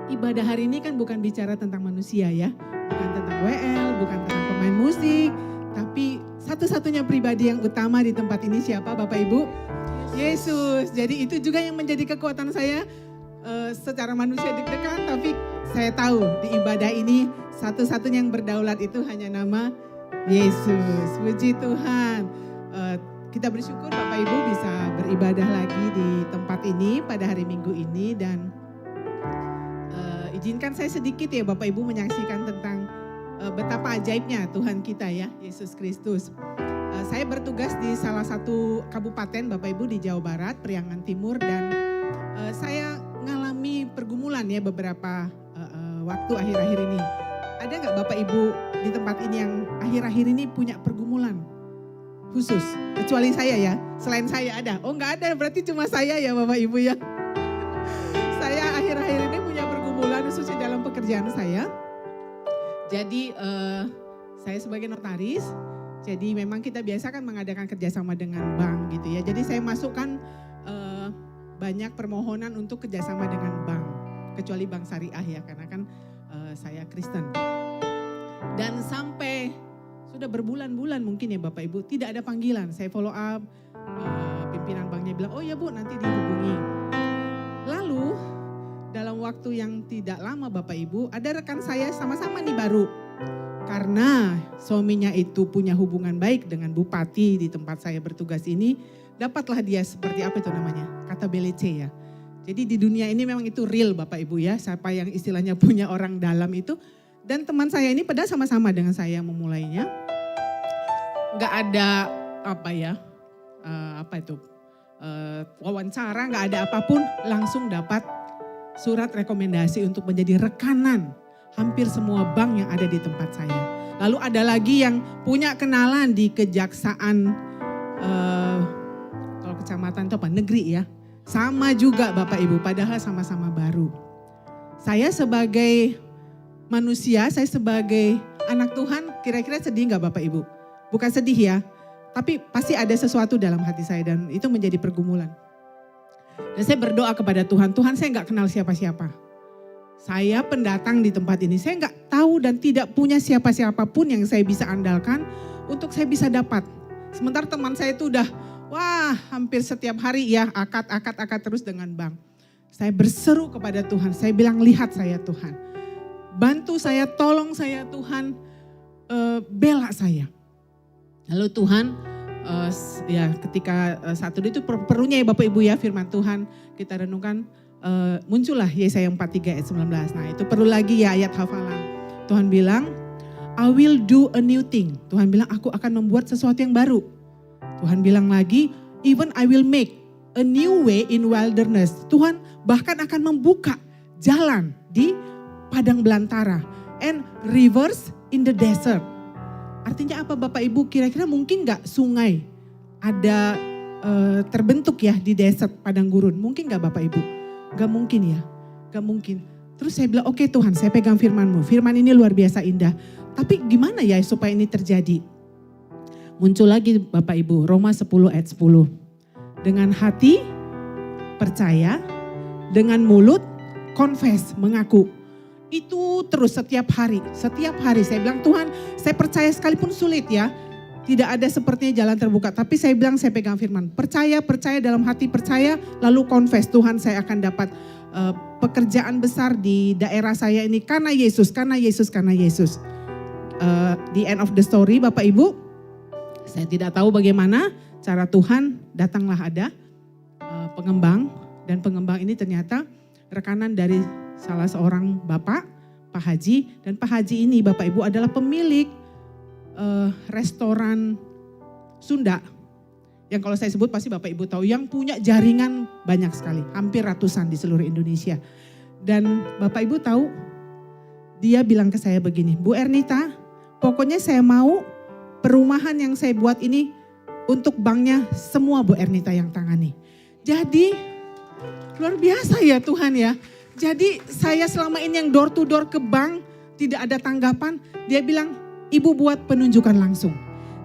ibadah hari ini kan bukan bicara tentang manusia ya. Bukan tentang WL, bukan tentang pemain musik. Tapi satu-satunya pribadi yang utama di tempat ini siapa Bapak Ibu? Yesus. Jadi itu juga yang menjadi kekuatan saya. Secara manusia deg-degan, tapi saya tahu di ibadah ini satu-satunya yang berdaulat itu hanya nama Yesus. Puji Tuhan. Kita bersyukur Bapak Ibu bisa beribadah lagi di tempat ini pada hari Minggu ini, dan izinkan saya sedikit ya Bapak Ibu menyaksikan tentang betapa ajaibnya Tuhan kita ya, Yesus Kristus. Saya bertugas di salah satu kabupaten Bapak Ibu di Jawa Barat, Priangan Timur, dan saya ngalami pergumulan ya beberapa waktu akhir-akhir ini. Ada nggak Bapak Ibu di tempat ini yang akhir-akhir ini punya pergumulan khusus? Kecuali saya ya, selain saya ada. Oh nggak ada, berarti cuma saya ya Bapak Ibu ya. Saya akhir-akhir ini punya pergumulan khususnya dalam pekerjaan saya. Jadi saya sebagai notaris, jadi memang kita biasa kan mengadakan kerjasama dengan bank gitu ya. Jadi saya masukkan banyak permohonan untuk kerjasama dengan bank, kecuali bank syariah ya, karena kan saya Kristen. Dan sampai sudah berbulan-bulan mungkin ya Bapak Ibu, tidak ada panggilan. Saya follow up, pimpinan banknya bilang, oh ya Bu nanti dihubungi. Lalu dalam waktu yang tidak lama Bapak Ibu, ada rekan saya sama-sama nih baru. Karena suaminya itu punya hubungan baik dengan bupati di tempat saya bertugas ini, dapatlah dia seperti apa itu namanya, kata BLC ya. Jadi di dunia ini memang itu real Bapak Ibu ya, siapa yang istilahnya punya orang dalam itu. Dan teman saya ini pada sama-sama dengan saya memulainya. Gak ada apa ya, wawancara, gak ada apapun, langsung dapat surat rekomendasi untuk menjadi rekanan hampir semua bank yang ada di tempat saya. Lalu ada lagi yang punya kenalan di kejaksaan, kalau kecamatan itu apa, negeri ya. Sama juga Bapak Ibu, padahal sama-sama baru. Saya sebagai manusia, saya sebagai anak Tuhan, kira-kira sedih gak Bapak Ibu? Bukan sedih ya, tapi pasti ada sesuatu dalam hati saya dan itu menjadi pergumulan. Dan saya berdoa kepada Tuhan, Tuhan saya gak kenal siapa-siapa. Saya pendatang di tempat ini, saya gak tahu dan tidak punya siapa-siapapun yang saya bisa andalkan untuk saya bisa dapat. Sementara teman saya itu udah, wah hampir setiap hari ya akad terus dengan bank. Saya berseru kepada Tuhan, saya bilang lihat saya Tuhan. Bantu saya, tolong saya Tuhan, bela saya. Lalu Tuhan ya ketika satu itu perlunya ya Bapak Ibu ya firman Tuhan kita renungkan, muncullah Yesaya 43 ayat 19. Nah itu perlu lagi ya ayat hafalan. Tuhan bilang, I will do a new thing. Tuhan bilang aku akan membuat sesuatu yang baru. Tuhan bilang lagi, even I will make a new way in wilderness. Tuhan bahkan akan membuka jalan di padang belantara and rivers in the desert. Artinya apa Bapak Ibu? Kira-kira mungkin gak sungai ada terbentuk ya di desert padang gurun? Mungkin gak Bapak Ibu? Gak mungkin ya, gak mungkin. Terus saya bilang oke Tuhan saya pegang firman-Mu. Firman ini luar biasa indah. Tapi gimana ya supaya ini terjadi? Muncul lagi Bapak Ibu, Roma 10 ayat 10. Dengan hati percaya, dengan mulut confess, mengaku. Itu terus setiap hari saya bilang Tuhan saya percaya sekalipun sulit ya. Tidak ada sepertinya jalan terbuka. Tapi saya bilang saya pegang firman. Percaya dalam hati percaya lalu confess. Tuhan saya akan dapat pekerjaan besar di daerah saya ini karena Yesus. The end of the story Bapak Ibu. Saya tidak tahu bagaimana cara Tuhan, datanglah ada pengembang dan pengembang ini ternyata rekanan dari salah seorang bapak, Pak Haji, dan Pak Haji ini Bapak Ibu adalah pemilik restoran Sunda. Yang kalau saya sebut pasti Bapak Ibu tahu, yang punya jaringan banyak sekali, hampir ratusan di seluruh Indonesia. Dan Bapak Ibu tahu, dia bilang ke saya begini, Bu Ernita, pokoknya saya mau perumahan yang saya buat ini untuk banknya semua Bu Ernita yang tangani. Jadi luar biasa ya Tuhan ya. Jadi saya selama ini yang door to door ke bank tidak ada tanggapan. Dia bilang Ibu buat penunjukan langsung.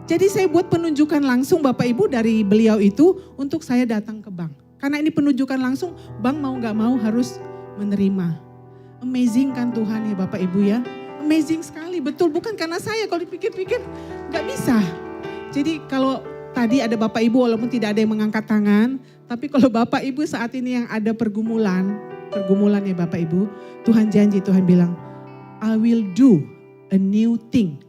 Jadi saya buat penunjukan langsung Bapak Ibu dari beliau itu untuk saya datang ke bank. Karena ini penunjukan langsung bank mau gak mau harus menerima. Amazing kan Tuhan ya Bapak Ibu ya. Amazing sekali, betul. Bukan karena saya, kalau dipikir-pikir gak bisa. Jadi kalau tadi ada Bapak Ibu walaupun tidak ada yang mengangkat tangan. Tapi kalau Bapak Ibu saat ini yang ada pergumulan ya Bapak Ibu. Tuhan janji, Tuhan bilang, I will do a new thing.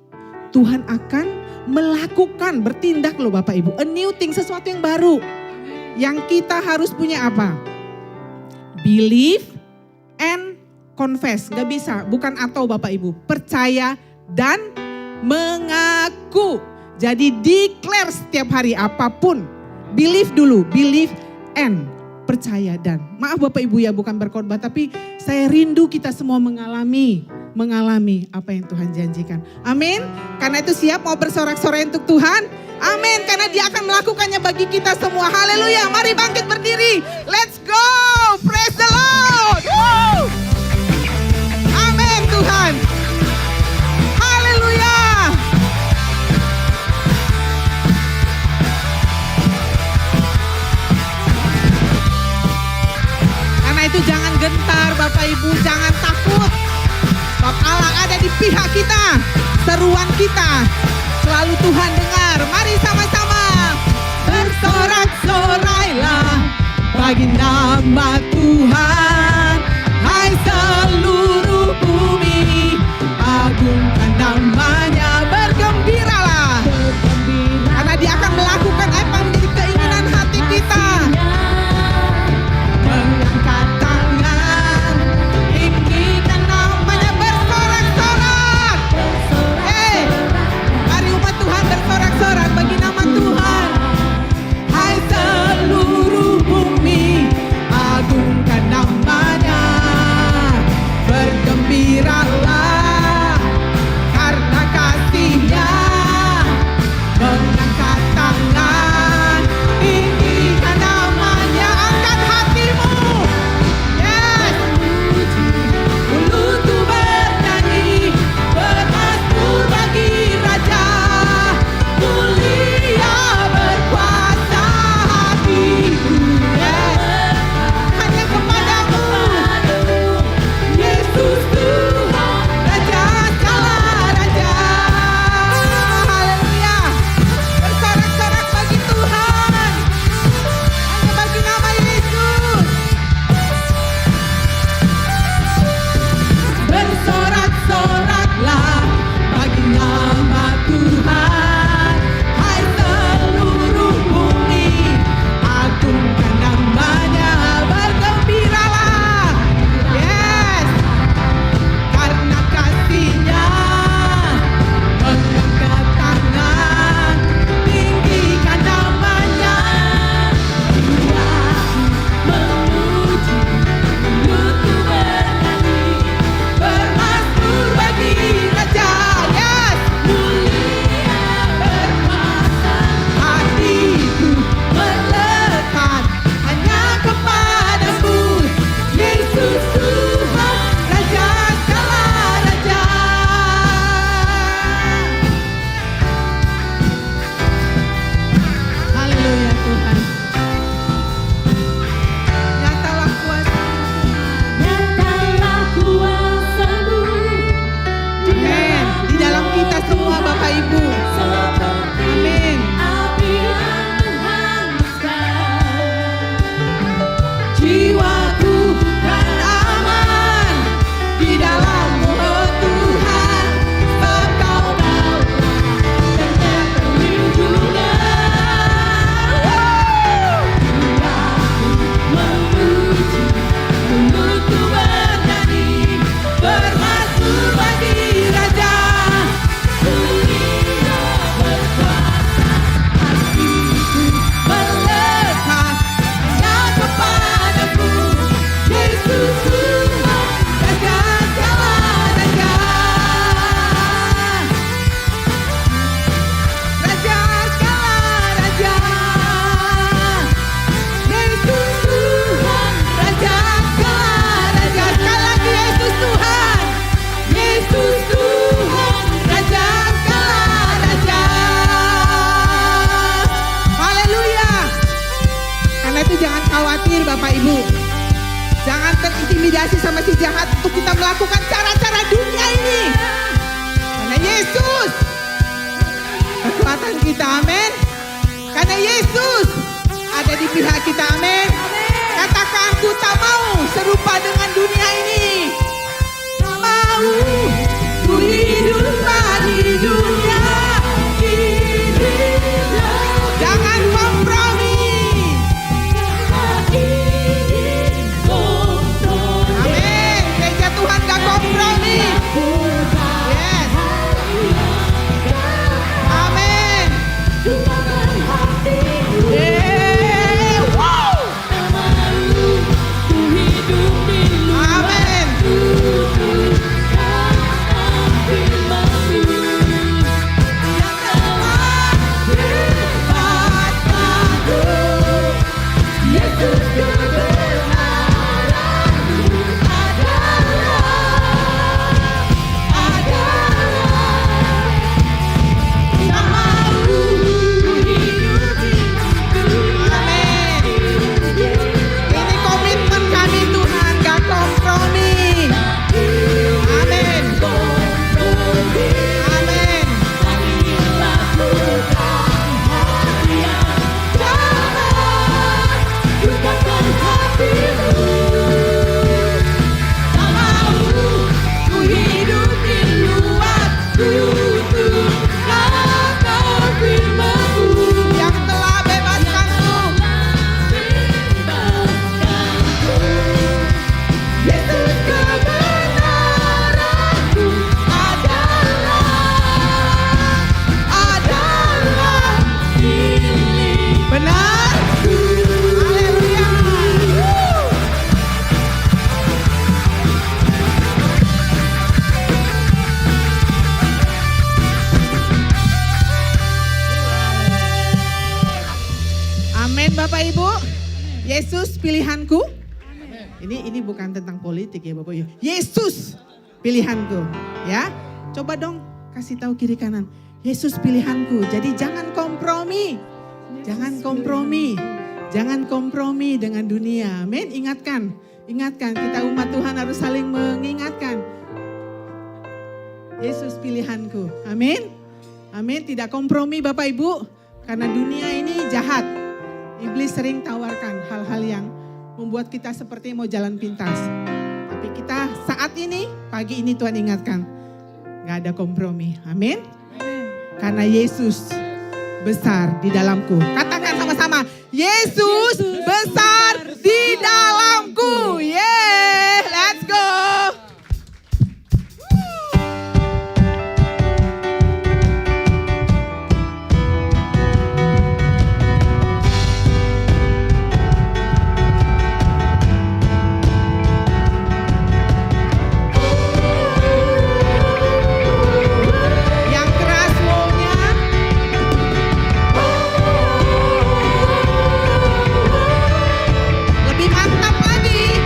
Tuhan akan melakukan, bertindak loh Bapak Ibu. A new thing, sesuatu yang baru. Yang kita harus punya apa? Believe and confess. Gak bisa, bukan atau Bapak Ibu. Percaya dan mengaku. Jadi declare setiap hari apapun. Believe dulu, believe and percaya dan. Maaf Bapak Ibu ya, bukan berkhotbah, tapi saya rindu kita semua mengalami apa yang Tuhan janjikan. Amin. Karena itu siap mau bersorak-sorai untuk Tuhan. Amin. Karena Dia akan melakukannya bagi kita semua. Haleluya. Mari bangkit berdiri. Let's go. Praise the Lord. Woo. Amin Tuhan. Haleluya. Karena itu jangan gentar Bapak Ibu, jangan takut. Sebab Allah ada di pihak kita, seruan kita selalu Tuhan dengar. Mari sama-sama bersorak-sorailah bagi nama Tuhan. Hai seluruh bumi, agungkan namanya, bergembiralah. Karena Dia akan melakukan apa yang menjadi keinginan hati kita. Mengangkat tangan, tinggikan namanya, bersorak-sorak. Mari umat Tuhan bersorak-sorak bagi nama Tuhan. Hai seluruh bumi, agungkan namanya, bergembiralah karena kasih-Nya. Mengangkat tangan, tinggikan namanya, angkat hatimu. Yes. Mulutku bernyanyi, bermasmur bagi Raja, mulia berkuasa hatiku. Yes. Hanya kepadamu, Yesus Tuhan, Raja segala raja. Haleluya. Bersorak-sorak bagi Tuhan, hanya bagi nama Yesus. Bersorak-soraklah bagi nama Tuhan. Hai seluruh bumi, agungkan namanya, bergembiralah. Yes. Karena kasih-Nya. Mengangkat tangan, tinggikan namanya. Memuji, mulutku bernyanyi, bermasmur bagi Raja. Yes. Mulia berkuasa hatiku, melekat hanya kepadamu, Yesus Tuhan, Raja segala raja. Haleluya Tuhan. Nyatalah kuasa-Mu Tuhan. Amin. Di dalam kita semua Bapak Ibu. Amin. Jiwaku kan aman di dalam-Mu oh Tuhan. Sebab Kau tahu dan perlindungan. Memuji, mulutku bernyanyi, bermasmur bagi Raja. Mulia berkuasa hatiku, melekat hanya kepadamu, Yesus Tuhan, Raja segala raja. Raja segala raja. Yesus Tuhan, Raja segala raja. Sekali lagi Yesus Tuhan. Yesus Tuhan, Raja segala raja. Haleluya. Karena itu jangan khawatir Bapak Ibu. Jangan terintimidasi sama si jahat untuk kita akan melakukan cara-cara dunia ini. Karena Yesus kekuatan kita, amin. Karena Yesus ada di pihak kita, amin. Katakan, ku tak mau serupa dengan dunia ini. Tak mau ku hidup di dunia ini. Jangan kompromi. Amin. Gereja Tuhan gak kompromi. Yes. Amin. Wow. Amin. Ini komitmen kami Tuhan, gak kompromi. Amin. Amin. Yang telah bebaskanku. Yesus kebenaranku adalah benar. Haleluya. Amin Bapak Ibu. Yesus pilihanku. Ini bukan tentang politik ya Bapak Ibu. Yesus pilihanku, ya. Coba dong kasih tahu kiri kanan. Yesus pilihanku. Jadi jangan kompromi. Jangan kompromi. Jangan kompromi dengan dunia. Amin. Ingatkan kita umat Tuhan harus saling mengingatkan. Yesus pilihanku. Amin. Amin. Tidak kompromi Bapak Ibu. Karena dunia ini jahat. Iblis sering tawarkan hal-hal yang membuat kita seperti mau jalan pintas. Tapi kita saat ini, pagi ini Tuhan ingatkan. Gak ada kompromi. Amin. Karena Yesus besar di dalamku. Katakan sama-sama. Yesus besar di dalamku. Yeah, let's go. Yang keras maunya. Lebih mantap lagi.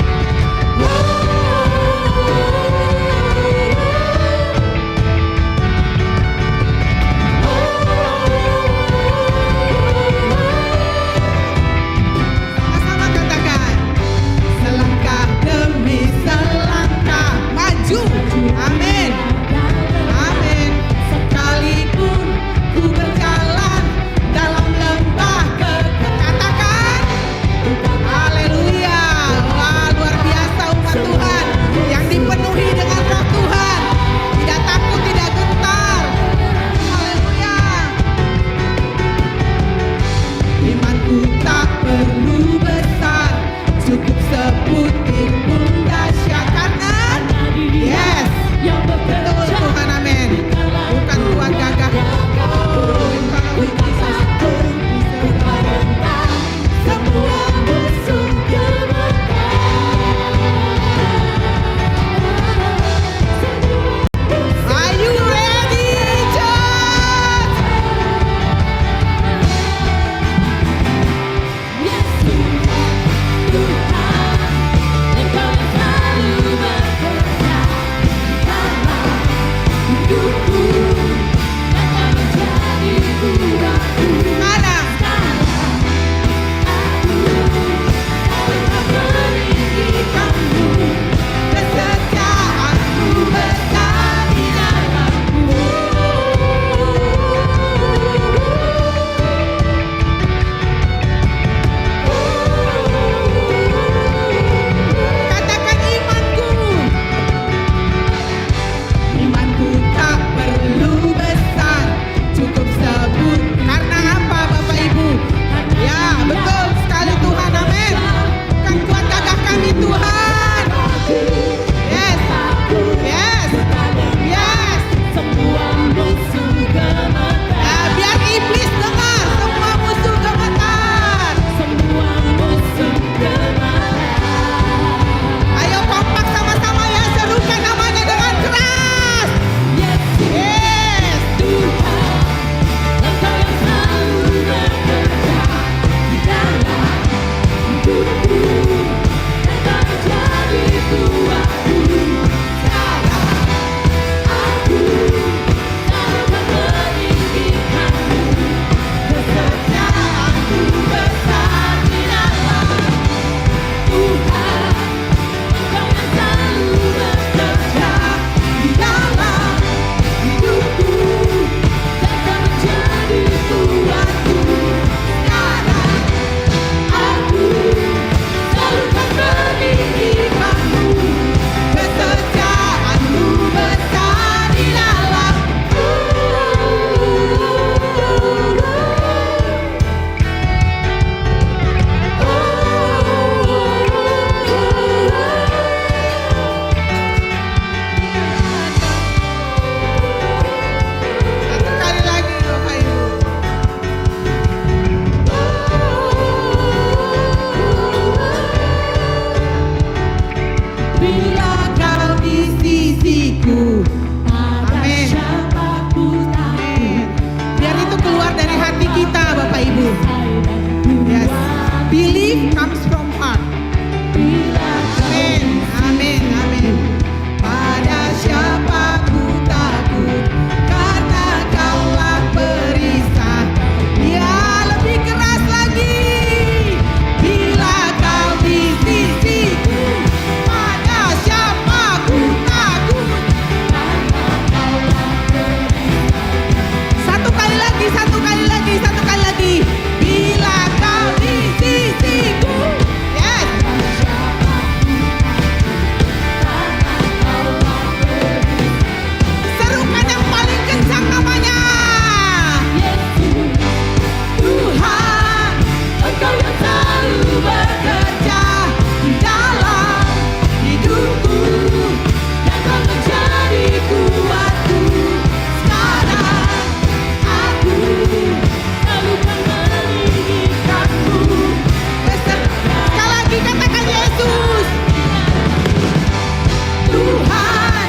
Tuhan,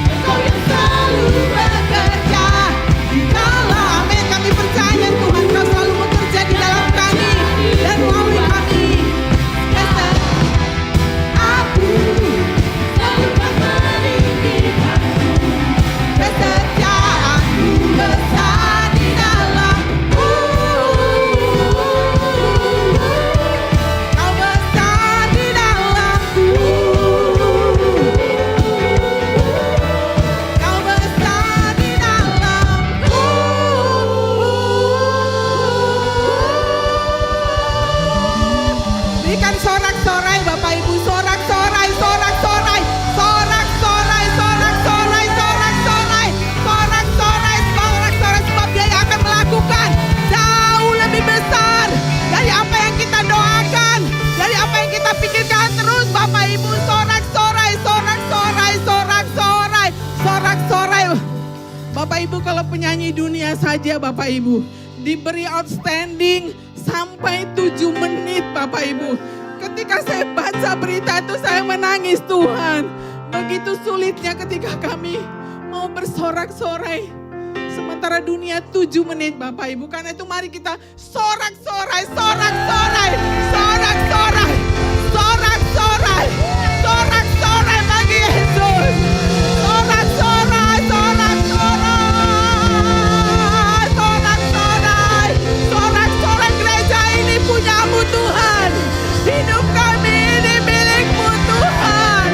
Engkau yang selalu bekerja di dalam. Amin, kami percaya Tuhan, Kau selalu bekerja di dalam kami dan melalui kami. Aku selalu meninggikanmu, kesetiaanmu besar di dalamku. Kau besar di dalamku. Kau besar di dalamku. Berikan sorak-sorai Bapak Ibu, sorak-sorai, sorak-sorai, sorak-sorai, sorak-sorai, sorak-sorai, sorak-sorai, sorak-sorai, sebab Dia yang akan melakukan jauh lebih besar dari apa yang kita doakan, dari apa yang kita pikirkan. Terus Bapak Ibu, sorak-sorai, sorak-sorai, sorak-sorai, sorak-sorai. Bapak Ibu, kalau penyanyi dunia saja Bapak Ibu diberi outstanding sampai 7 menit Bapak Ibu. Ketika saya baca berita itu saya menangis Tuhan. Begitu sulitnya ketika kami mau bersorak-sorai. Sementara dunia 7 menit Bapak Ibu. Karena itu mari kita sorak-sorai, sorak-sorai, sorak-sorai, sorak-sorai, sorak-sorai bagi Yesus. Sorak-sorai, sorak-sorai, sorak-sorai, sorak-sorai. Gereja ini punyamu Tuhan. Hidup kami ini milik-Mu Tuhan.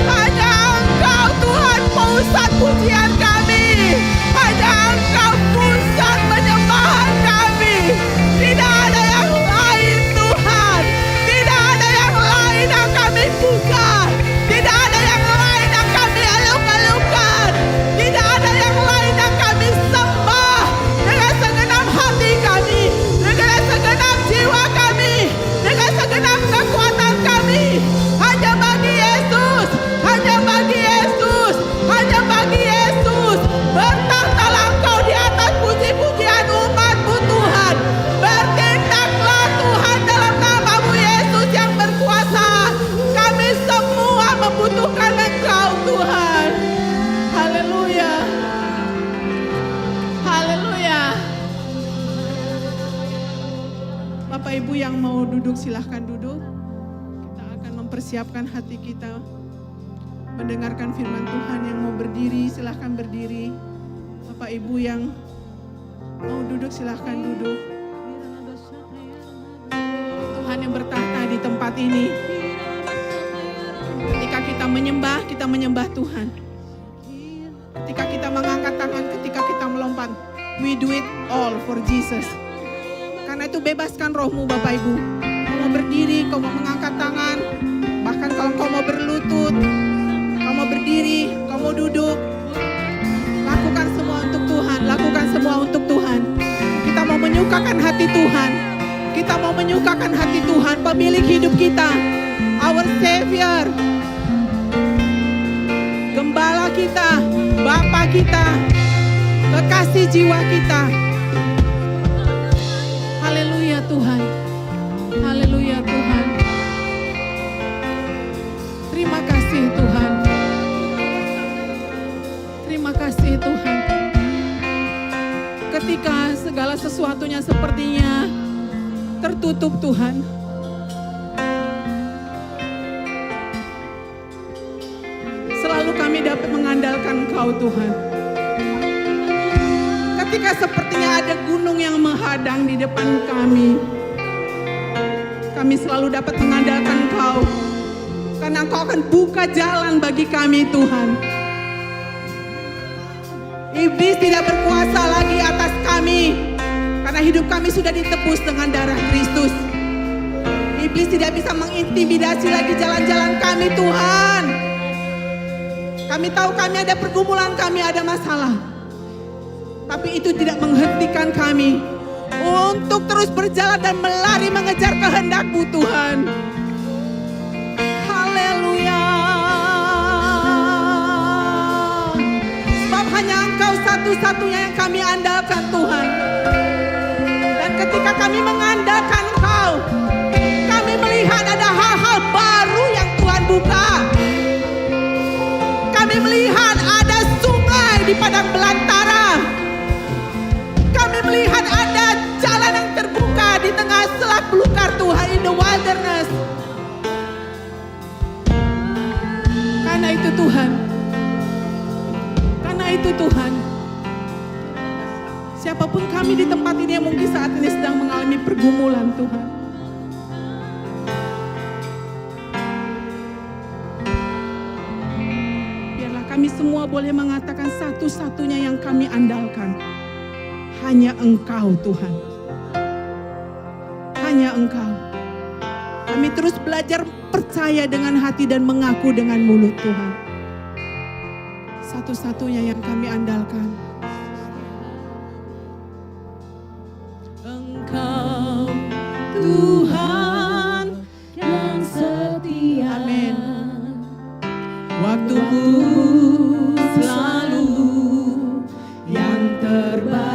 Hanya Engkau Tuhan pusat pujian kami. Hanya Engkau pusat penyembahan kami. Tidak ada yang lain Tuhan. Tidak ada yang lain yang kami buka. Tidak ada yang lain yang kami eluk-elukkan. Tidak ada yang lain yang kami sembah. Dengan segenap hati kami, dengan segenap jiwa kami, dengan segenap kekuatan kami. Hanya bagi Yesus, hanya bagi Yesus, hanya bagi Yesus. Bertahtalah Engkau di atas puji-pujian umat-Mu Tuhan. Bertindaklah Tuhan dalam nama-Mu Yesus yang berkuasa. Kami semua membutuhkan Engkau Tuhan. Haleluya. Haleluya. Bapak Ibu yang mau duduk silahkan duduk. Kita akan mempersiapkan hati kita mendengarkan firman Tuhan. Yang mau berdiri silahkan berdiri. Bapak Ibu yang mau duduk silahkan duduk. Tuhan yang bertahta di tempat ini. Ketika kita menyembah Tuhan. Ketika kita mengangkat tangan, ketika kita melompat, we do it all for Jesus. Karena itu bebaskan rohmu Bapak Ibu. Kau mau berdiri, kau mau mengangkat tangan, bahkan kalau kau mau berlutut, kau mau berdiri, kau mau duduk, lakukan semua untuk Tuhan, lakukan semua untuk Tuhan. Kita mau menyukakan hati Tuhan, kita mau menyukakan hati Tuhan, pemilik hidup kita, our Savior, Gembala kita, Bapa kita, kekasih jiwa kita. Haleluya Tuhan, haleluya Tuhan. Terima kasih Tuhan, terima kasih Tuhan. Ketika segala sesuatunya sepertinya tertutup Tuhan, selalu kami dapat mengandalkan Engkau Tuhan. Ketika sepertinya ada gunung yang menghadang di depan kami selalu dapat mengandalkan Engkau. Karena Engkau akan buka jalan bagi kami Tuhan. Iblis tidak berkuasa lagi atas kami. Karena hidup kami sudah ditebus dengan darah Kristus. Iblis tidak bisa mengintimidasi lagi jalan-jalan kami Tuhan. Kami tahu kami ada pergumulan, kami ada masalah. Tapi itu tidak menghentikan kami untuk terus berjalan dan melari mengejar kehendak-Mu Tuhan. Haleluya. Sebab hanya Engkau satu-satunya yang kami andalkan Tuhan. Dan ketika kami mengandalkan Engkau, kami melihat ada hal-hal baru yang Tuhan buka. melihat ada sungai di padang belantara. Kami melihat ada jalan yang terbuka di tengah selat belukar Tuhan, in the wilderness. Karena itu Tuhan, siapapun kami di tempat ini yang mungkin saat ini sedang mengalami pergumulan Tuhan, biarlah kami semua boleh mengatakan satu-satunya yang kami andalkan hanya Engkau Tuhan. Hanya Engkau. Kami terus belajar percaya dengan hati dan mengaku dengan mulut Tuhan. Satu-satunya yang kami andalkan. Engkau Tuhan yang setia. Amin. Waktumu selalu yang terbaik.